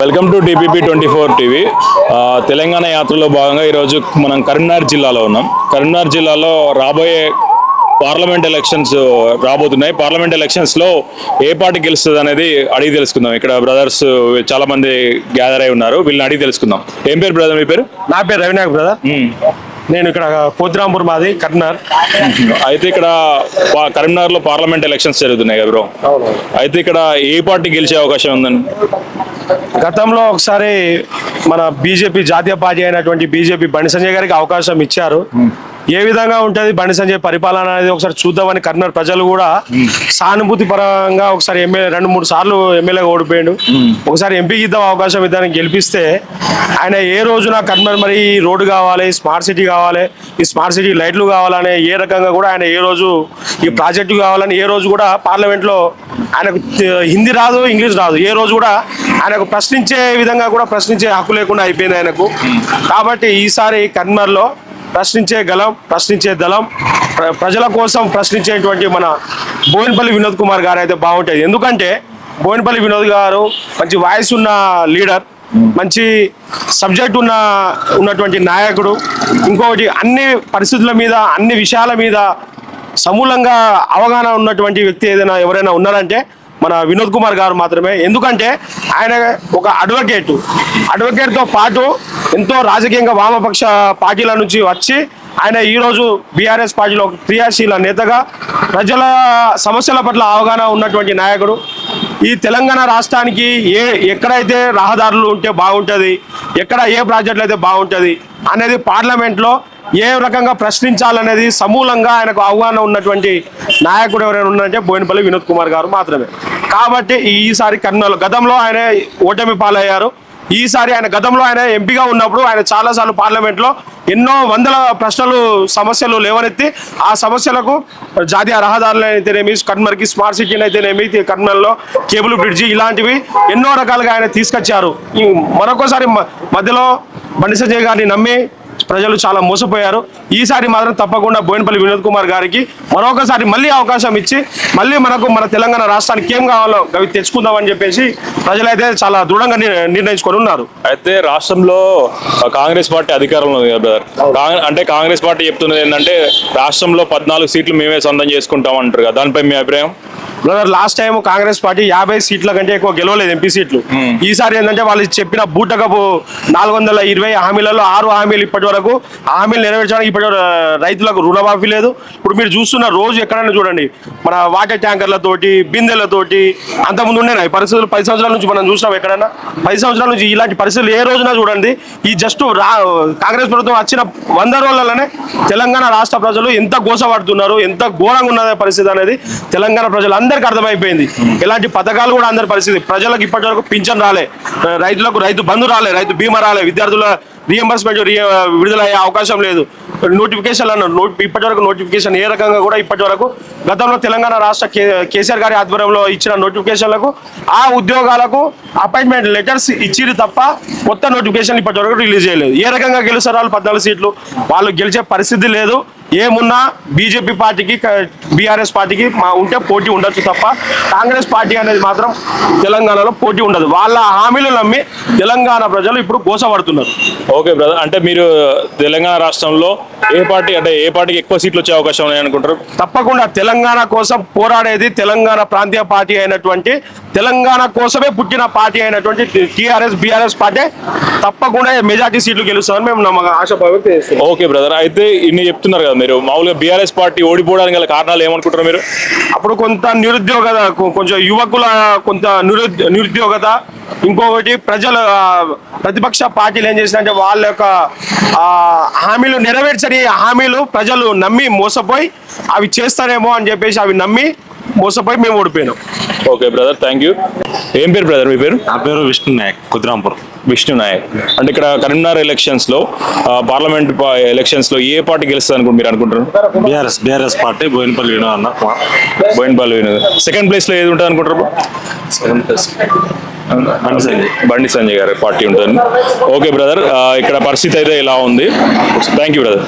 Welcome to TPP 24 TV. Telangana యాత్రలో భాగంగా ఈరోజు మనం కరీంనగర్ జిల్లాలో ఉన్నాం. కరీంనగర్ జిల్లాలో రాబోయే పార్లమెంట్ ఎలక్షన్స్ రాబోతున్నాయి. పార్లమెంట్ ఎలక్షన్స్లో ఏ పార్టీ గెలుస్తుంది అనేది అడిగి తెలుసుకుందాం. ఇక్కడ బ్రదర్స్ చాలా మంది గ్యాదర్ అయి ఉన్నారు, వీళ్ళని అడిగి తెలుసుకుందాం. ఏం పేరు బ్రదర్ మీ పేరు? నా పేరు రవినాయక్ బ్రదర్. నేను ఇక్కడ కోతిరాంపూర్ మాది కరీంనగర్. అయితే ఇక్కడ కరీంనగర్లో పార్లమెంట్ ఎలక్షన్స్ జరుగుతున్నాయి కదా బ్రో, అయితే ఇక్కడ ఏ పార్టీ గెలిచే అవకాశం ఉందని? గతంలో ఒకసారి మన బీజేపీ జాతీయ పార్టీ అయినటువంటి బీజేపీ బండి సంజయ్ గారికి అవకాశం ఇచ్చారు. ఏ విధంగా ఉంటుంది బండి సంజయ్ పరిపాలన అనేది ఒకసారి చూద్దామని కరీంనగర్ ప్రజలు కూడా సానుభూతి పరంగా ఒకసారి ఎమ్మెల్యే 2-3 సార్లు ఎమ్మెల్యేగా ఓడిపోయాడు. ఒకసారి ఎంపీకి ఇద్దాం అవకాశం ఇద్దామని గెలిపిస్తే ఆయన ఏ రోజున కరీంనగర్ మరి రోడ్డు కావాలి, స్మార్ట్ సిటీ కావాలి, ఈ స్మార్ట్ సిటీ లైట్లు కావాలని ఏ రకంగా కూడా ఆయన ఏ రోజు ఈ ప్రాజెక్టు కావాలని ఏ రోజు కూడా పార్లమెంట్లో ఆయనకు హిందీ రాదు, ఇంగ్లీష్ రాదు, ఏ రోజు కూడా ఆయనకు ప్రశ్నించే విధంగా కూడా ప్రశ్నించే హక్కు లేకుండా అయిపోయింది ఆయనకు. కాబట్టి ఈసారి కరీంనగర్లో ప్రశ్నించే దళం ప్రజల కోసం ప్రశ్నించేటువంటి మన బోయినపల్లి వినోద్ కుమార్ గారు అయితే బాగుంటుంది. ఎందుకంటే బోయినపల్లి వినోద్ గారు మంచి వాయిస్ ఉన్న లీడర్, మంచి సబ్జెక్ట్ ఉన్నటువంటి నాయకుడు. ఇంకొకటి అన్ని పరిస్థితుల మీద అన్ని విషయాల మీద సమూలంగా అవగాహన ఉన్నటువంటి వ్యక్తి ఎవరైనా ఉన్నారంటే మన వినోద్ కుమార్ గారు మాత్రమే. ఎందుకంటే ఆయన ఒక అడ్వకేట్తో పాటు ఎంతో రాజకీయంగా వామపక్ష పార్టీల నుంచి వచ్చి ఆయన ఈరోజు బీఆర్ఎస్ పార్టీలో ఒక క్రియాశీల నేతగా ప్రజల సమస్యల పట్ల అవగాహన ఉన్నటువంటి నాయకుడు. ఈ తెలంగాణ రాష్ట్రానికి ఎక్కడైతే రహదారులు ఉంటే బాగుంటుంది, ఎక్కడ ఏ ప్రాజెక్టులు అయితే బాగుంటుంది అనేది పార్లమెంట్లో ఏ రకంగా ప్రశ్నించాలనేది సమూలంగా ఆయనకు అవగాహన ఉన్నటువంటి నాయకుడు ఎవరైనా ఉన్నారంటే బోయినపల్లి వినోద్ కుమార్ గారు మాత్రమే. కాబట్టి ఈసారి కరీంనగర్లో గతంలో ఆయన ఓటమి పాలయ్యారు. ఈసారి గతంలో ఆయన ఎంపీగా ఉన్నప్పుడు ఆయన చాలాసార్లు పార్లమెంట్లో ఎన్నో వందల ప్రశ్నలు సమస్యలు లేవనెత్తి ఆ సమస్యలకు జాతీయ రహదారులు అయితేనేమి, కరీంనగర్కి స్మార్ట్ సిటీని అయితేనేమి, కరీంనగర్లో కేబుల్ బ్రిడ్జి ఇలాంటివి ఎన్నో రకాలుగా ఆయన తీసుకొచ్చారు. మరొకసారి మధ్యలో బండి సంజయ్ గారిని నమ్మి ప్రజలు చాలా మోసపోయారు. ఈసారి మాత్రం తప్పకుండా బోయినపల్లి వినోద్ కుమార్ గారికి మరొకసారి మళ్ళీ అవకాశం ఇచ్చి మళ్ళీ మన తెలంగాణ రాష్ట్రానికి ఏం కావాలో అవి తెచ్చుకుందామని చెప్పేసి ప్రజలైతే చాలా దృఢంగా నిర్ణయించుకొని ఉన్నారు. అయితే రాష్ట్రంలో కాంగ్రెస్ పార్టీ అధికారంలో ఉంది కదా బ్రదర్, అంటే కాంగ్రెస్ పార్టీ చెప్తున్నది ఏంటంటే రాష్ట్రంలో 14 సీట్లు మేమే సొంతం చేసుకుంటాం అంటారు కదా, దానిపై మీ అభిప్రాయం? Brother, last time Congress party 50 సీట్ల కంటే ఎక్కువ గెలవలేదు, ఎంపీ సీట్లు. ఈసారి ఏంటంటే వాళ్ళు చెప్పిన బూటకపు 420 హామీలలో 6 హామీలు ఇప్పటి వరకు హామీలు నెరవేర్చడానికి ఇప్పటి రైతులకు రుణమాఫీ లేదు. ఇప్పుడు మీరు చూస్తున్న రోజు ఎక్కడైనా చూడండి మన వాటర్ ట్యాంకర్లతోటి, బిందెలతోటి అంతకుముందు ఉన్నాయి పరిస్థితులు. 10 సంవత్సరాల నుంచి మనం చూసినాం ఎక్కడైనా, 10 సంవత్సరాల నుంచి ఇలాంటి పరిస్థితులు ఏ రోజున చూడండి. ఈ జస్ట్ కాంగ్రెస్ ప్రభుత్వం వచ్చిన 100 రోజులలోనే తెలంగాణ రాష్ట్ర ప్రజలు ఎంత గోసపడుతున్నారు, ఎంత ఘోరంగా ఉన్నదే పరిస్థితి అనేది తెలంగాణ ప్రజలు అందరికి అర్థమైపోయింది. ఇలాంటి పథకాలు కూడా అందరి పరిస్థితి. ప్రజలకు ఇప్పటి వరకు పింఛన్ రాలే, రైతులకు రైతు బంధు రాలే, రైతు బీమా రాలే, విద్యార్థుల రీఎంబర్స్మెంట్ విడుదలయ్యే అవకాశం లేదు. నోటిఫికేషన్ అన్నారు, ఇప్పటి వరకు నోటిఫికేషన్ ఏ రకంగా కూడా ఇప్పటి వరకు గతంలో తెలంగాణ రాష్ట్ర కేసీఆర్ గారి ఆధ్వర్యంలో ఇచ్చిన నోటిఫికేషన్లకు ఆ ఉద్యోగాలకు అపాయింట్మెంట్ లెటర్స్ ఇచ్చిరు తప్ప కొత్త నోటిఫికేషన్ ఇప్పటి వరకు రిలీజ్ చేయలేదు. ఏ రకంగా గెలుస్తారు వాళ్ళు? 14 సీట్లు వాళ్ళు గెలిచే పరిస్థితి లేదు. ఏమున్నా బీజేపీ పార్టీకి బీఆర్ఎస్ పార్టీకి ఉంటే పోటీ ఉండొచ్చు తప్ప కాంగ్రెస్ పార్టీ అనేది మాత్రం తెలంగాణలో పోటీ ఉండదు. వాళ్ళ హామీలు నమ్మి తెలంగాణ ప్రజలు ఇప్పుడు గోసపడుతున్నారు. ఓకే బ్రదర్, అంటే మీరు తెలంగాణ రాష్ట్రంలో ఏ పార్టీకి ఎక్కువ సీట్లు వచ్చే అవకాశం ఉన్నాయి అనుకుంటారు? తప్పకుండా తెలంగాణ కోసం పోరాడేది తెలంగాణ ప్రాంతీయ పార్టీ అయినటువంటి, తెలంగాణ కోసమే పుట్టిన పార్టీ అయినటువంటి టీఆర్ఎస్ బీఆర్ఎస్ పార్టీ తప్పకుండా మెజార్టీ సీట్లు గెలుస్తామని మేము ఆశాభావం చేస్తున్నాం. ఓకే బ్రదర్, అయితే ఇన్ని చెప్తున్నారు కదా మీరు, మామూలుగా బీఆర్ఎస్ పార్టీ ఓడిపోవడానికి గల కారణాలు ఏమనుకుంటారు మీరు? అప్పుడు కొంత నిరుద్యోగత, కొంచెం యువకుల కొంత నిరుద్యోగత, ఇంకొకటి ప్రతిపక్ష పార్టీలు ఏం చేసినంటే వాళ్ళ యొక్క హామీలు నెరవేర్చని హామీలు ప్రజలు నమ్మి మోసపోయి అవి చేస్తారేమో అని చెప్పేసి అవి నమ్మి మోసపోయి మేము ఓడిపోయినాం. Okay brother, thank you. ఏం పేరు బ్రదర్ మీ పేరు? నా పేరు విష్ణు నాయక్, కుద్రాంపూర్. విష్ణు నాయక్. అంటే ఇక్కడ కరీంనగర్ ఎలక్షన్స్లో పార్లమెంట్ ఎలక్షన్స్లో ఏ పార్టీ గెలుస్తుంది మీరు అనుకుంటారు? బీఆర్ఎస్ పార్టీ బోయినపల్లి వినోద్ అన్న. బోయినపల్లి వినోద్. సెకండ్ ప్లేస్లో ఏది ఉంటుంది అనుకుంటారు? సెకండ్ ప్లేస్ బండి సంజయ్ గారి పార్టీ ఉంటుంది. ఓకే బ్రదర్, ఇక్కడ పరిస్థితి అయితే ఇలా ఉంది. Thank you brother.